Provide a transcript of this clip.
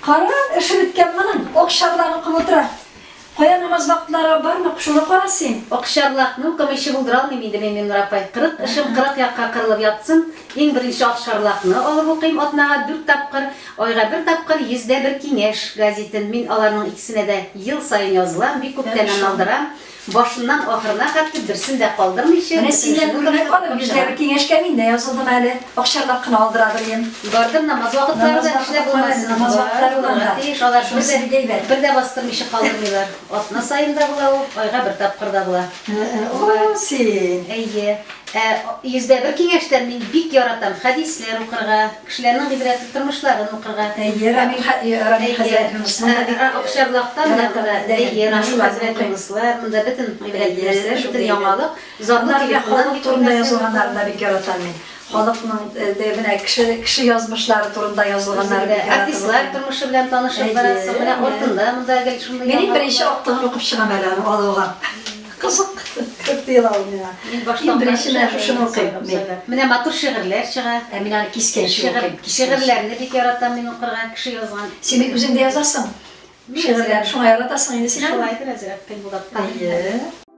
Karan işi bitken bana okşarlarını kımıtıra. Koya namaz vakitleri var mı? Şunu karasın. Okşarlakны кымышы булдыралмыйм инде мен Нур апай. 40 ышым 40 якка кырылып ятсын. Иң беренче окшарлакны алып укыйм атнага 4 тапкыр, айга 1 тапкыр 100дә 1 киңәш газетен. Мин аларның икесенә дә ел сайын язылам, бик күптән алдырам. Başından ahırına katı birsin de kaldırmışım. Ben eskiden hükümet alıp yüzde bir kengeşke minde yazıldım hele. Okşarlakını aldırabilirim. Gördüm namaz vakitleri de işte bulmasın. Namaz vakitleri bulanda. Bir de bastırmışı kaldırmıyorlar. Atına sayında bula o, ayga 1 tapkır da bula. Olsun. İyi. 100дә 1 киңәштән мин бик яратам хәдисләр укырга, кешеләрнең гыйбрәтле тормышларын укырга. Рәмил хәзрәт Муслимов. Окшарлактан да Рәмил хәзрәт Муслимов, монда бөтен гыйбрәтләр, бөтен яңалык. Zanlar halk turunda yazılanlarını da bir yaratan men. Halkның devine kişi yazmışları turunda yazılganları bir yaratan. Artistlar turmuşu bilen tanışıp barası bilen ortunda monda gel şunday. Benim birinci oqtığını okup çıkam hele alığa. Kızık. 40 yıl aldım ya. Мен birinci ben şunu okuyayım. Менә матур шигырьләр чыга. Min ani kisken Şigырьләрне бик яратам мин укырга, кеше язган. Sen özün de yazasın. Şiirler şuna yaratasın indi sen. Шулайдыр әзрәк кыймылдап. Ayy.